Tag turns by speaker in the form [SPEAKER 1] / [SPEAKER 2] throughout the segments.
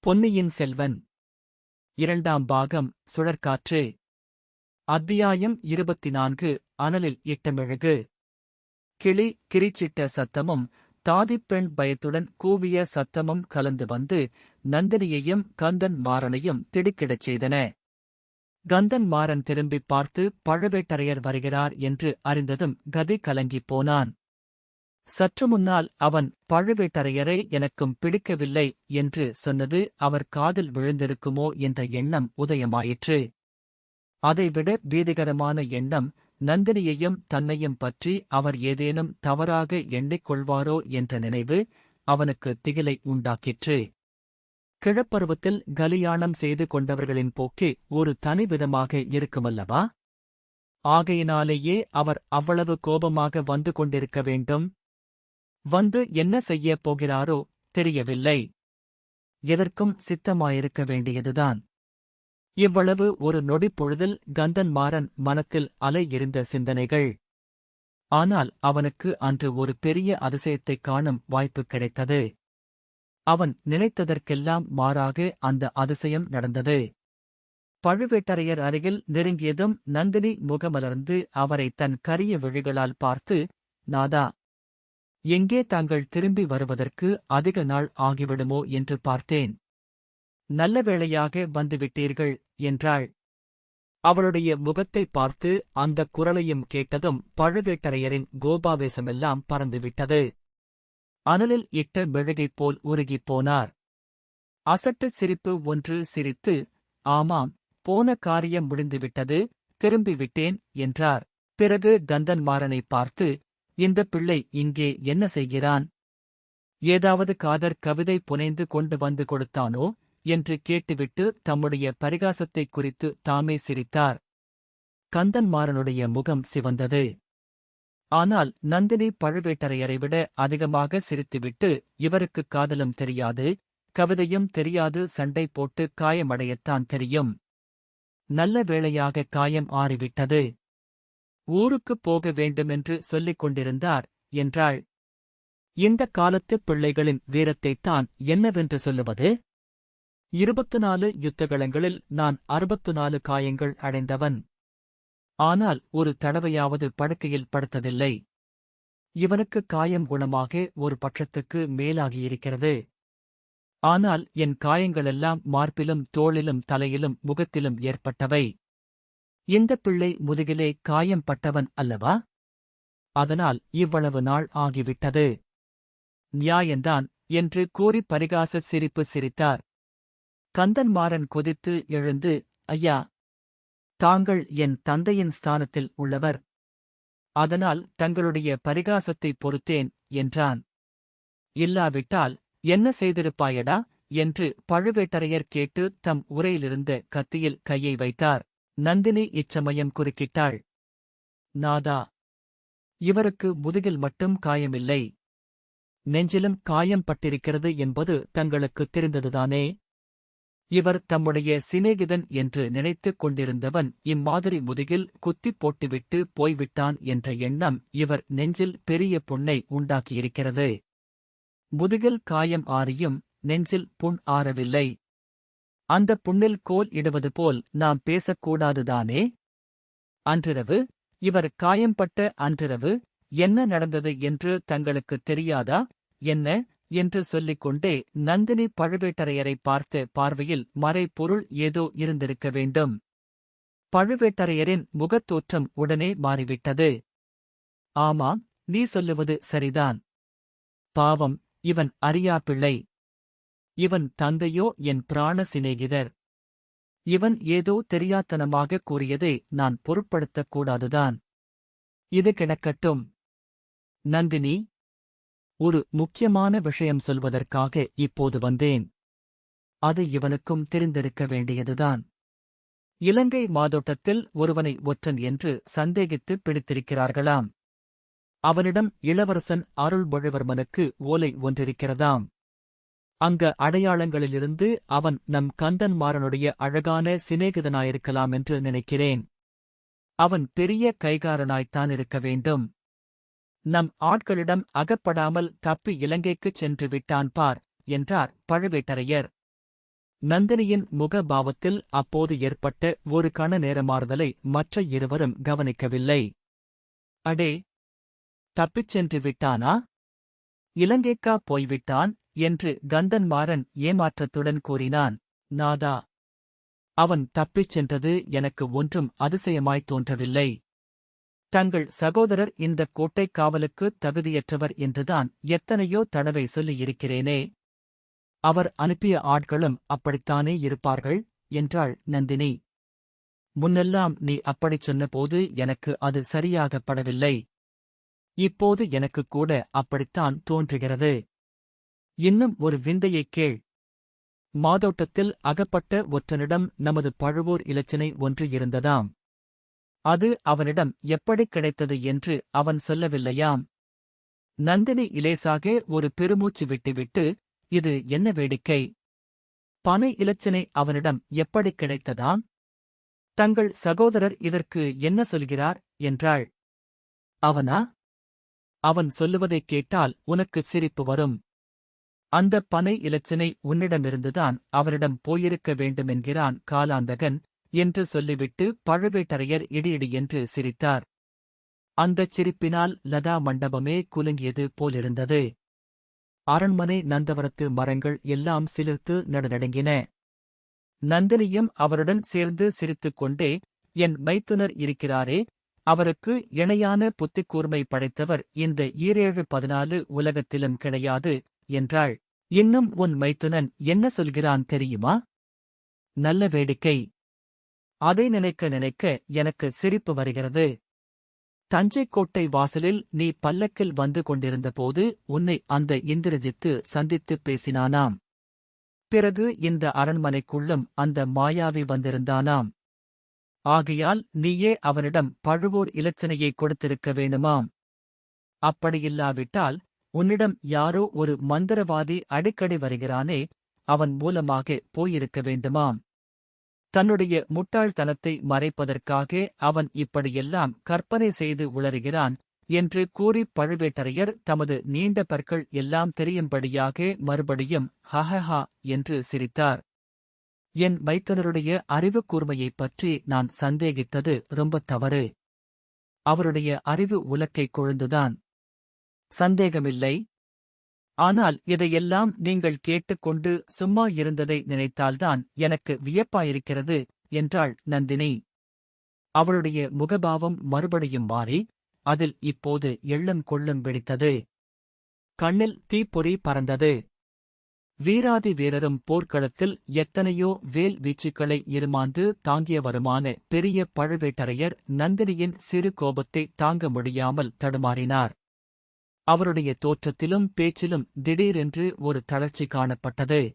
[SPEAKER 1] பொன்னியின் செல்வன் இரண்டாம் பாகம் சுழற்காற்று. அத்தியாயம் 24. அனலில் இட்ட மெழுகு. கிளி கிரிச்சிட்ட சத்தமும் தாதிப்பெண் பயத்துடன் கூவிய சத்தமும் கலந்து வந்து நந்தினியையும் கந்தன் மாறனையும் திடுக்கிடச் செய்தன. கந்தன் மாறன் திரும்பிப் பார்த்து பழுவேட்டரையர் வருகிறார் என்று அறிந்ததும் கதி கலங்கிப் போனான். சற்று முன்னால் அவன் பழுவேட்டரையரை எனக்கும் பிடிக்கவில்லை என்று சொன்னது அவர் காதில் விழுந்திருக்குமோ என்ற எண்ணம் உதயமாயிற்று. அதைவிட பீதிகரமான எண்ணம் நந்தினியையும் தன்னையும் பற்றி அவர் ஏதேனும் தவறாக எண்ணிக் கொள்வாரோ என்ற நினைவு அவனுக்கு திகிலை உண்டாக்கிற்று. கிழப்பருவத்தில் கலியாணம் செய்து கொண்டவர்களின் போக்கே ஒரு தனிவிதமாக இருக்குமல்லவா? ஆகையினாலேயே அவர் அவ்வளவு கோபமாக வந்து கொண்டிருக்க வேண்டும். வந்து என்ன செய்யப் போகிறாரோ தெரியவில்லை. எதற்கும் சித்தமாயிருக்க வேண்டியதுதான். இவ்வளவு ஒரு நொடிப்பொழுதில் கந்தன் மாறன் மனத்தில் அலை எறிந்த சிந்தனைகள். ஆனால் அவனுக்கு அன்று ஒரு பெரிய அதிசயத்தைக் காணும் வாய்ப்பு கிடைத்தது. அவன் நினைத்ததற்கெல்லாம் மாறாக அந்த அதிசயம் நடந்தது. பழுவேட்டரையர் அருகில் நெருங்கியதும் நந்தினி முகமலர்ந்து அவரை தன் கரிய விழிகளால் பார்த்து, நாதா, எங்கே தாங்கள் திரும்பி வருவதற்கு அதிக நாள் ஆகிவிடுமோ என்று பார்த்தேன். நல்ல வேளையாக வந்துவிட்டீர்கள் என்றாள். அவளுடைய முகத்தைப் பார்த்து அந்தக் குரலையும் கேட்டதும் பழுவேட்டரையரின் கோபாவேசமெல்லாம் பறந்துவிட்டது. அனலில் இட்ட மெழுகைப் போல் உருகிப் போனார். அசட்டுச் சிரிப்பு ஒன்று சிரித்து, ஆமாம், போன காரியம் முடிந்துவிட்டது, திரும்பிவிட்டேன் என்றார். பிறகு கந்தன் மாறனைப் பார்த்து, இந்தப் பிள்ளை இங்கே என்ன செய்கிறான்? ஏதாவது காதற் கவிதை புனைந்து கொண்டு வந்து கொடுத்தானோ என்று கேட்டுவிட்டு தம்முடைய பரிகாசத்தைக் குறித்து தாமே சிரித்தார். கந்தன் மாறனுடைய முகம் சிவந்தது. ஆனால் நந்தினி பழுவேட்டரையரை விட அதிகமாக சிரித்துவிட்டு, இவருக்குக் காதலும் தெரியாது, கவிதையும் தெரியாது, சண்டை போட்டு காயமடையத்தான் தெரியும். நல்ல வேளையாக காயம் ஆறிவிட்டது. ஊருக்குப் போக வேண்டுமென்று சொல்லிக் கொண்டிருந்தார் என்றாள். இந்தக் காலத்துப் பிள்ளைகளின் வீரத்தைத்தான் என்னவென்று சொல்லுவது? 24 யுத்தகளங்களில் நான் 64 காயங்கள் அடைந்தவன். ஆனால் ஒரு தடவையாவது படுக்கையில் படுத்ததில்லை. இவனுக்கு காயம் குணமாக ஒரு பட்சத்துக்கு மேலாகியிருக்கிறது. ஆனால் என் காயங்களெல்லாம் மார்பிலும் தோளிலும் தலையிலும் முகத்திலும் ஏற்பட்டவை. இந்தப் பிள்ளை முதுகிலே காயம் பட்டவன் அல்லவா? அதனால் இவ்வளவு நாள் ஆகிவிட்டது. நியாயந்தான் என்று கூறி பரிகாச சிரிப்பு சிரித்தார். கந்தன் மாறன் கொதித்து எழுந்து, ஐயா, தாங்கள் என் தந்தையின் ஸ்தானத்தில் உள்ளவர். அதனால் தங்களுடைய பரிகாசத்தைப் பொறுத்தேன் என்றான். இல்லாவிட்டால் என்ன செய்திருப்பாயடா என்று பழுவேட்டரையர் கேட்டு தம் உரையிலிருந்த கத்தியில் கையை வைத்தார். நந்தினி இச்சமயம் குறுக்கிட்டாள். நாதா, இவருக்கு முதுகில் மட்டும் காயமில்லை, நெஞ்சிலும் காயம் பட்டிருக்கிறது என்பது தங்களுக்குத் தெரிந்ததுதானே? இவர் தம்முடைய சிநேகிதன் என்று நினைத்துக் கொண்டிருந்தவன் இம்மாதிரி முதுகில் குத்திப் போட்டுவிட்டு போய்விட்டான் என்ற எண்ணம் இவர் நெஞ்சில் பெரிய புண்ணை உண்டாக்கியிருக்கிறது. முதுகில் காயம் ஆறியும் நெஞ்சில் புண் ஆறவில்லை. அந்தப் புண்ணில் கோல் இடுவது போல் நாம் பேசக்கூடாதுதானே? அன்றிரவு, இவர் காயம்பட்ட அன்றிரவு என்ன நடந்தது என்று தங்களுக்குத் தெரியாதா என்ன என்று சொல்லிக் கொண்டே நந்தினி பழுவேட்டரையரை பார்த்த பார்வையில் மறைபொருள் ஏதோ இருந்திருக்க வேண்டும். பழுவேட்டரையரின் முகத்தோற்றம் உடனே மாறிவிட்டது. ஆமாம், நீ சொல்லுவது சரிதான். பாவம், இவன் அறியா பிள்ளை. இவன் தந்தையோ என் பிராண சிநேகிதர். இவன் ஏதோ தெரியாத்தனமாக கூறியதை நான் பொருட்படுத்தக் கூடாதுதான். இது கிடக்கட்டும். நந்தினி, ஒரு முக்கியமான விஷயம் சொல்வதற்காக இப்போது வந்தேன். அது இவனுக்கும் தெரிந்திருக்க வேண்டியதுதான். இலங்கை மாதோட்டத்தில் ஒருவனை ஒற்றன் என்று சந்தேகித்து பிடித்திருக்கிறார்களாம். அவனிடம் இளவரசன் அருள்மொழிவர்மனுக்கு ஓலை ஒன்றிருக்கிறதாம். அங்க அடையாளங்களிலிருந்து அவன் நம் கந்தன் மாறனுடைய அழகான சிநேகிதனாயிருக்கலாம் என்று நினைக்கிறேன். அவன் பெரிய கைகாரனாய்த்தான் இருக்க வேண்டும். நம் ஆட்களிடம் அகப்படாமல் தப்பி இலங்கைக்குச் சென்று விட்டான் பார் என்றார் பழுவேட்டரையர். நந்தினியின் முகபாவத்தில் அப்போது ஏற்பட்ட ஒரு கண நேரமாறுதலை மற்ற இருவரும் கவனிக்கவில்லை. அடே, தப்பிச் சென்று விட்டானா? இலங்கைக்கா போய்விட்டான் என்று கந்தன்மாறன் ஏமாற்றத்துடன் கூறினான். நாதா, அவன் தப்பிச் சென்றது எனக்கு ஒன்றும் அதிசயமாய்த் தோன்றவில்லை. தங்கள் சகோதரர் இந்தக் கோட்டைக் காவலுக்கு தகுதியற்றவர் என்றுதான் எத்தனையோ தடவை சொல்லியிருக்கிறேனே. அவர் அனுப்பிய ஆட்களும் அப்படித்தானே இருப்பார்கள் என்றாள் நந்தினி. முன்னெல்லாம் நீ அப்படிச் சொன்னபோது எனக்கு அது சரியாகப் படவில்லை. இப்போது எனக்குக் கூட அப்படித்தான் தோன்றுகிறது. இன்னும் ஒரு விந்தையைக் கேள். மாதோட்டத்தில் அகப்பட்ட ஒற்றனிடம் நமது பழுவூர் இலச்சினை ஒன்று இருந்ததாம். அது அவனிடம் எப்படிக் கிடைத்தது என்று அவன் சொல்லவில்லையாம். நந்தினி இலேசாக ஒரு பெருமூச்சு விட்டுவிட்டு, இது என்ன வேடிக்கை? பனை இலச்சினை அவனிடம் எப்படிக் கிடைத்ததாம்? தங்கள் சகோதரர் இதற்கு என்ன சொல்கிறார் என்றாள். அவனா? அவன் சொல்லுவதைக் கேட்டால் உனக்கு சிரிப்பு வரும். அந்த பனை இலச்சினை உன்னிடமிருந்துதான் அவனிடம் போயிருக்க வேண்டுமென்கிறான் காலாந்தகன் என்று சொல்லிவிட்டு பழுவேட்டரையர் இடியிடி என்று சிரித்தார். அந்தச் சிரிப்பினால் லதா மண்டபமே குலுங்கியது போலிருந்தது. அரண்மனை நந்தவரத்து மரங்கள் எல்லாம் சிலிர்த்து நடுநடுங்கின. நந்தினியும் அவருடன் சேர்ந்து சிரித்துக் கொண்டே, என் மைத்துனர் இருக்கிறாரே, அவருக்கு இணையான புத்திக்கூர்மை படைத்தவர் இந்த 17-14 உலகத்திலும் கிடையாது என்றாள். இன்னும் உன் மைத்துனன் என்ன சொல்கிறான் தெரியுமா? நல்ல வேடிக்கை. அதை நினைக்க நினைக்க எனக்கு சிரிப்பு வருகிறது. தஞ்சைக் கோட்டை வாசலில் நீ பல்லக்கில் வந்து கொண்டிருந்தபோது உன்னை அந்த இந்திரஜித்து சந்தித்துப் பேசினானாம். பிறகு இந்த அரண்மனைக்குள்ளும் அந்த மாயாவி வந்திருந்தானாம். ஆகையால் நீயே அவனிடம் பழுவூர் இலச்சினையை கொடுத்திருக்க வேணுமாம். அப்படியில்லாவிட்டால் உன்னிடம் யாரோ ஒரு மந்திரவாதி அடிக்கடி வருகிறானே, அவன் மூலமாக போயிருக்க வேண்டுமாம். தன்னுடைய முட்டாள்தனத்தை மறைப்பதற்காக அவன் இப்படியெல்லாம் கற்பனை செய்து உளறுகிறான் என்று கூறிப் பழுவேட்டரையர் தமது நீண்ட பற்கள் எல்லாம் தெரியும்படியாக மறுபடியும் ஹஹஹா என்று சிரித்தார். என் மைத்துனருடைய அறிவுக் கூர்மையைப் பற்றி நான் சந்தேகித்தது ரொம்ப தவறு. அவருடைய அறிவு உலக்கைக் கொழுந்துதான். சந்தேகமில்லை. ஆனால் இதையெல்லாம் நீங்கள் கேட்டுக்கொண்டு சும்மா இருந்ததை நினைத்தால்தான் எனக்கு வியப்பாயிருக்கிறது என்றாள் நந்தினி. அவளுடைய முகபாவம் மறுபடியும் மாறி, அதில் இப்போது எள்ளும் கொள்ளும் வெடித்தது. கண்ணில் தீப்பொறி பறந்தது. வீராதி வீரரும் போர்க்களத்தில் எத்தனையோ வேல் வீச்சுக்களை இருமாந்து தாங்கியவருமான பெரிய பழுவேட்டரையர் நந்தினியின் சிறு கோபத்தை தாங்க முடியாமல் தடுமாறினார். அவருடைய தோற்றத்திலும் பேச்சிலும் திடீரென்று ஒரு தளர்ச்சி காணப்பட்டது.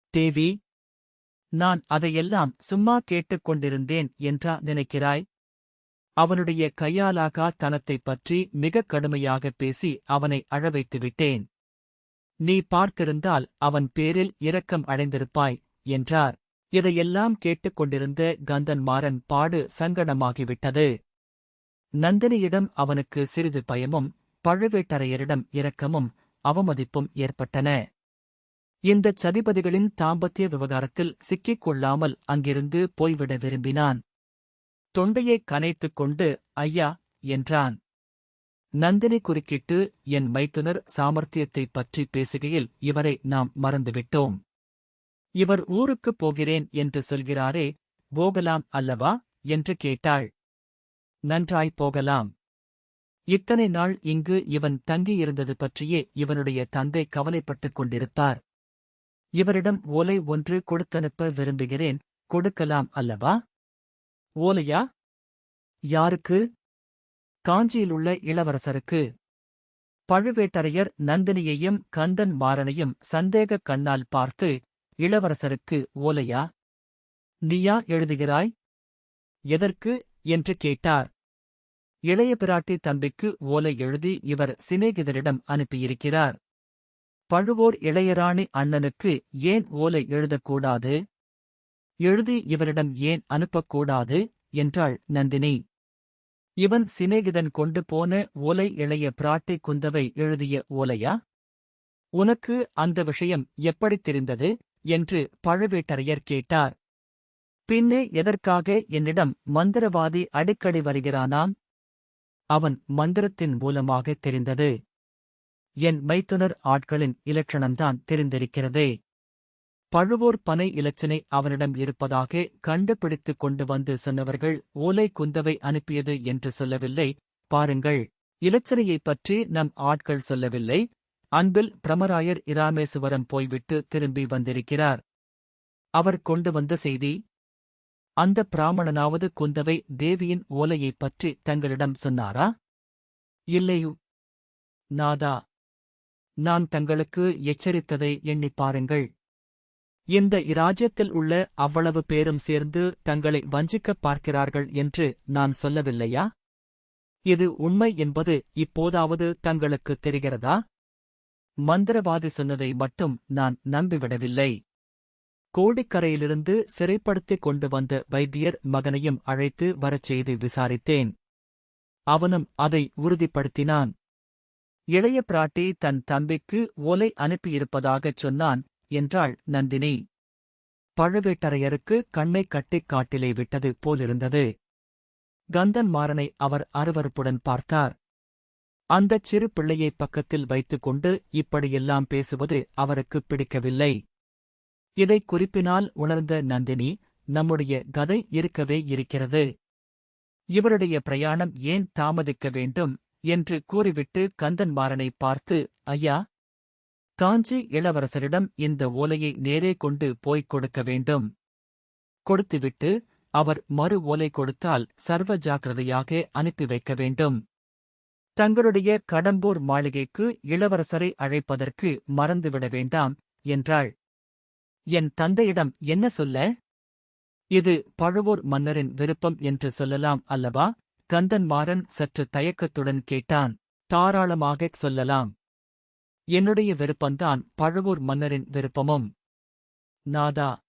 [SPEAKER 1] தேவி, நான் அதையெல்லாம் சும்மா கேட்டுக் கொண்டிருந்தேன் என்றா நினைக்கிறாய்? அவனுடைய கையாலாகா தனத்தைப் பற்றி மிகக் கடுமையாகப் பேசி அவனை அழவைத்து விட்டேன். நீ பார்த்திருந்தால் அவன் பேரில் இரக்கம் அடைந்திருப்பாய் என்றார். இதையெல்லாம் கேட்டுக்கொண்டிருந்த கந்தன்மாறன் பாடு சங்கடமாகிவிட்டது. நந்தினியிடம் அவனுக்கு சிறிது பயமும் பழுவேட்டரையரிடம் இரக்கமும் அவமதிப்பும் ஏற்பட்டன. இந்தச் சதிபதிகளின் தாம்பத்திய விவகாரத்தில் சிக்கிக் கொள்ளாமல் அங்கிருந்து போய்விட விரும்பினான். தொண்டையைக் கனைத்துக் கொண்டு ஐயா என்றான். நந்தினி குறுக்கிட்டு, என் மைத்துனர் சாமர்த்தியத்தைப் பற்றி பேசுகையில் இவரை நாம் மறந்துவிட்டோம். இவர் ஊருக்குப் போகிறேன் என்று சொல்கிறாரே, போகலாம் அல்லவா என்று கேட்டாள். நன்றாய் போகலாம். இத்தனை நாள் இங்கு இவன் தங்கியிருந்தது பற்றியே இவனுடைய தந்தை கவலைப்பட்டுக் கொண்டிருப்பார். இவரிடம் ஓலை ஒன்று கொடுத்தனுப்ப விரும்புகிறேன், கொடுக்கலாம் அல்லவா? ஓலையா? யாருக்கு? காஞ்சியிலுள்ள இளவரசருக்கு. பழுவேட்டரையர் நந்தினியையும் கந்தன்மாறனையும் சந்தேகக் கண்ணால் பார்த்து, இளவரசருக்கு ஓலையா? நீயா எழுதுகிறாய்? எதற்கு என்று கேட்டார். இளைய பிராட்டி தம்பிக்கு ஓலை எழுதி இவர் சிநேகிதரிடம் அனுப்பியிருக்கிறார். பழுவூர் இளையராணி அண்ணனுக்கு ஏன் ஓலை எழுதக்கூடாது? எழுதி இவரிடம் ஏன் அனுப்பக்கூடாது என்றாள் நந்தினி. இவன் சிநேகிதன் கொண்டு போன ஓலை இளைய பிராட்டி குந்தவை எழுதிய ஓலையா? உனக்கு அந்த விஷயம் எப்படித் தெரிந்தது என்று பழுவேட்டரையர் கேட்டார். பின்னே எதற்காக என்னிடம் மந்திரவாதி அடிக்கடி வருகிறானாம்? அவன் மந்திரத்தின் மூலமாக தெரிந்தது. என் மைத்துனர் ஆட்களின் இலட்சணம்தான் தெரிந்திருக்கிறதே. பழுவூர் பனை இலச்சினை அவனிடம் இருப்பதாக கண்டுபிடித்துக் கொண்டு வந்து சொன்னவர்கள் ஓலை குந்தவை அனுப்பியது என்று சொல்லவில்லை. பாருங்கள், இலச்சினையைப் பற்றி நம் ஆட்கள் சொல்லவில்லை. அன்பில் பிரமராயர் இராமேசுவரம் போய்விட்டு திரும்பி வந்திருக்கிறார். அவர் கொண்டு வந்த செய்தி, அந்த பிராமணனாவது குந்தவை தேவியின் ஓலையைப் பற்றி தங்களிடம் சொன்னாரா? இல்லையு நாதா, நான் தங்களுக்கு எச்சரித்ததை எண்ணிப் பாருங்கள். இந்த இராஜ்யத்தில் உள்ள அவ்வளவு பேரும் சேர்ந்து தங்களை வஞ்சிக்கப் பார்க்கிறார்கள் என்று நான் சொல்லவில்லையா? இது உண்மை என்பது இப்போதாவது தங்களுக்குத் தெரிகிறதா? மந்திரவாதி சொன்னதை மட்டும் நான் நம்பிவிடவில்லை. கோடிக்கரையிலிருந்து சிறைப்படுத்திக் கொண்டு வந்த வைத்தியர் மகனையும் அழைத்து வரச் செய்து விசாரித்தேன். அவனும் அதை உறுதிப்படுத்தினான். இளைய பிராட்டி தன் தம்பிக்கு ஓலை அனுப்பியிருப்பதாகச் சொன்னான் என்றாள் நந்தினி. பழுவேட்டரையருக்கு கண்ணை கட்டிக் காட்டிலே விட்டது போலிருந்தது. கந்தன்மாறனை அவர் அருவருப்புடன் பார்த்தார். அந்தச் சிறு பிள்ளையைப் பக்கத்தில் வைத்துக் கொண்டு இப்படியெல்லாம் பேசுவது அவருக்குப் பிடிக்கவில்லை. இதைக் குறிப்பினால் உணர்ந்த நந்தினி, நம்முடைய கதை இருக்கவே இருக்கிறது. இவருடைய பிரயாணம் ஏன் தாமதிக்க வேண்டும் என்று கூறிவிட்டு கந்தன்மாறனை பார்த்து, ஐயா, காஞ்சி இளவரசரிடம் இந்த ஓலையை நேரே கொண்டு போய்க் கொடுக்க வேண்டும். கொடுத்துவிட்டு அவர் மறு ஓலை கொடுத்தால் சர்வ ஜாக்கிரதையாக அனுப்பி வைக்க வேண்டும். தங்களுடைய கடம்பூர் மாளிகைக்கு இளவரசரை அழைப்பதற்கு மறந்துவிட வேண்டாம் என்றாள். என் தந்தையிடம் என்ன சொல்ல? இது பழுவூர் மன்னரின் விருப்பம் என்று சொல்லலாம் அல்லவா? கந்தன்மாறன் சற்று தயக்கத்துடன் கேட்டான். தாராளமாகச் சொல்லலாம். என்னுடைய விருப்பந்தான் பழுவூர் மன்னரின் விருப்பமும். நாதா,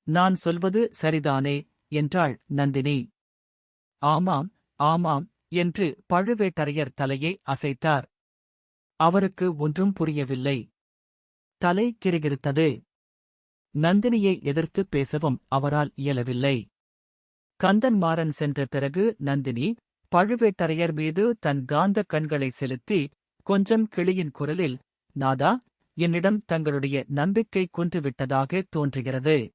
[SPEAKER 1] நான் சொல்வது சரிதானே என்றாள் நந்தினி. ஆமாம், ஆமாம் என்று பழுவேட்டரையர் தலையை அசைத்தார். அவருக்கு ஒன்றும் புரியவில்லை. தலை கிறுகிறுத்தது. நந்தினியை எதிர்த்து பேசவும் அவரால் இயலவில்லை. கந்தன்மாறன் சென்ற பிறகு நந்தினி பழுவேட்டரையர் மீது தன் காந்த கண்களை செலுத்தி கொஞ்சம் கிளியின் குரலில், நாதா, என்னிடம் தங்களுடைய நம்பிக்கை குன்றுவிட்டதாக தோன்றுகிறது.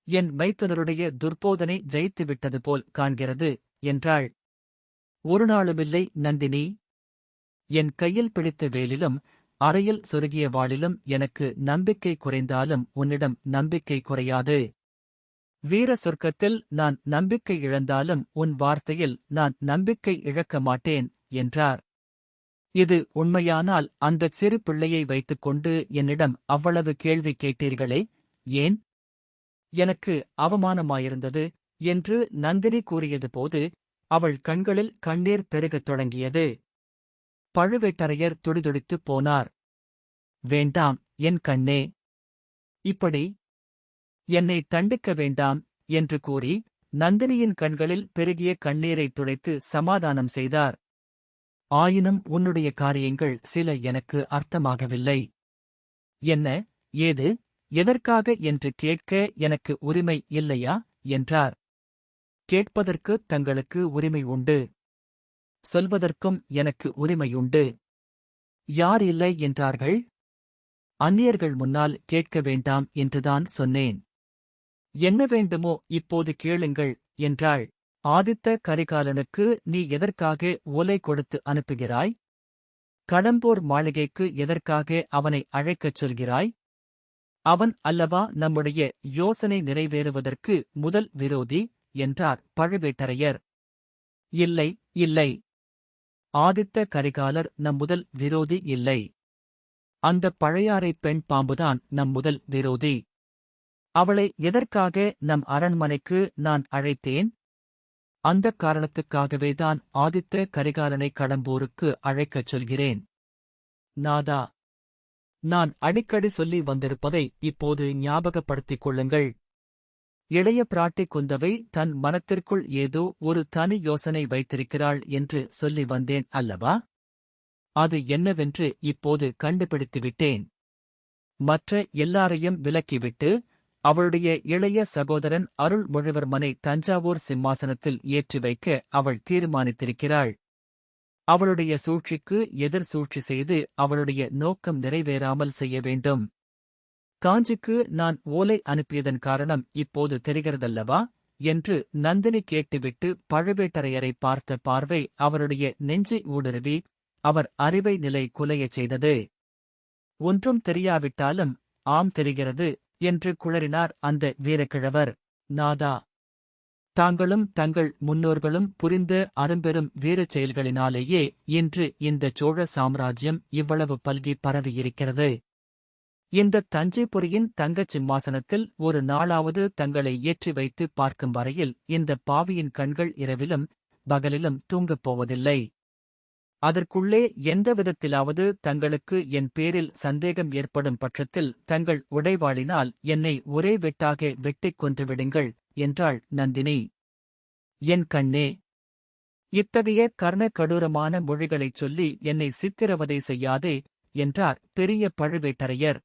[SPEAKER 1] என் மைத்துனருடைய துர்போதனை ஜெயித்துவிட்டது போல் காண்கிறது என்றாள். ஒரு நாளுமில்லை நந்தினி. என் கையில் பிடித்த வேலிலும் அறையில் சொருகிய வாளிலும் எனக்கு நம்பிக்கை குறைந்தாலும் உன்னிடம் நம்பிக்கை குறையாது. வீர சொர்க்கத்தில் நான் நம்பிக்கை இழந்தாலும் உன் வார்த்தையில் நான் நம்பிக்கை இழக்க மாட்டேன் என்றார். இது உண்மையானால் அந்தச் சிறு பிள்ளையை வைத்துக்கொண்டு என்னிடம் அவ்வளவு கேள்வி கேட்டீர்களே, ஏன்? எனக்கு அவமானமாயிருந்தது என்று நந்தினி கூறியது போது அவள் கண்களில் கண்ணீர் பெருகத் தொடங்கியது. பழுவேட்டரையர் துடிதுடித்துப் போனார். வேண்டாம் என் கண்ணே, இப்படி என்னை தண்டிக்க வேண்டாம் என்று கூறி நந்தினியின் கண்களில் பெருகிய கண்ணீரை துடைத்து சமாதானம் செய்தார். ஆயினும் உன்னுடைய காரியங்கள் சில எனக்கு அர்த்தமாகவில்லை. என்ன, ஏது, எதற்காக என்று கேட்க எனக்கு உரிமை இல்லையா என்றார். கேட்பதற்கு தங்களுக்கு உரிமை உண்டு. சொல்வதற்கும் எனக்கு உரிமையுண்டு. யார் இல்லை என்றார்கள்? அந்நியர்கள் முன்னால் கேட்க வேண்டாம் என்றுதான் சொன்னேன். என்ன வேண்டுமோ இப்போது கேளுங்கள் என்றாள். ஆதித்த கரிகாலனுக்கு நீ எதற்காக ஓலை கொடுத்து அனுப்புகிறாய்? கடம்பூர் மாளிகைக்கு எதற்காக அவனை அழைக்கச் சொல்கிறாய்? அவன் அல்லவா நம்முடைய யோசனை நிறைவேறுவதற்கு முதல் விரோதி என்றார் பழுவேட்டரையர். இல்லை, இல்லை. ஆதித்த கரிகாலர் நம் முதல் விரோதி இல்லை. அந்த பழையாறைப் பெண் பாம்புதான் நம் முதல் விரோதி. அவளை எதற்காக நம் அரண்மனைக்கு நான் அழைத்தேன்? அந்தக் காரணத்துக்காகவேதான் ஆதித்த கரிகாலனை கடம்பூருக்கு அழைக்கச் சொல்கிறேன். நாதா, நான் அடிக்கடி சொல்லி வந்திருப்பதை இப்போது ஞாபகப்படுத்திக் கொள்ளுங்கள். இளைய பிராட்டி குந்தவை தன் மனத்திற்குள் ஏதோ ஒரு தனி யோசனை வைத்திருக்கிறாள் என்று சொல்லி வந்தேன் அல்லவா? அது என்னவென்று இப்போது கண்டுபிடித்துவிட்டேன். மற்ற எல்லாரையும் விலக்கிவிட்டு அவளுடைய இளைய சகோதரன் அருள்மொழிவர்மனை தஞ்சாவூர் சிம்மாசனத்தில் ஏற்றி வைக்க அவள் தீர்மானித்திருக்கிறாள். அவளுடைய சூழ்ச்சிக்கு எதிர் சூழ்ச்சி செய்து அவளுடைய நோக்கம் நிறைவேறாமல் செய்ய வேண்டும். காஞ்சிக்கு நான் ஓலை அனுப்பியதன் காரணம் இப்போது தெரிகிறதல்லவா என்று நந்தினி கேட்டுவிட்டு பழுவேட்டரையரை பார்த்த பார்வை அவருடைய நெஞ்சை ஊடுருவி அவர் அறிவை நிலை குலையச் செய்தது. ஒன்றும் தெரியாவிட்டாலும் ஆம் தெரிகிறது என்று குளறினார் அந்த வீரக்கிழவர். நாதா, தாங்களும் தங்கள் முன்னோர்களும் புரிந்த அரும்பெரும் வீரச் செயல்களினாலேயே இன்று இந்த சோழ சாம்ராஜ்யம் இவ்வளவு பல்கி பரவியிருக்கிறது. இந்த தஞ்சைபுரியின் தங்கச் சிம்மாசனத்தில் ஒரு நாளாவது தங்களை ஏற்றி வைத்து பார்க்கும் வரையில் இந்த பாவியின் கண்கள் இரவிலும் பகலிலும் தூங்கப் போவதில்லை. அதற்குள்ளே எந்த விதத்திலாவது தங்களுக்கு என் பேரில் சந்தேகம் ஏற்படும் பட்சத்தில் தங்கள் உடைவாளினால் என்னை ஒரே வெட்டாக வெட்டிக் கொன்றுவிடுங்கள் என்றாள் நந்தினி. என் கண்ணே, இத்தகைய கர்ண கடூரமான மொழிகளைச் சொல்லி என்னை சித்திரவதை செய்யாதே என்றார் பெரிய பழுவேட்டரையர்.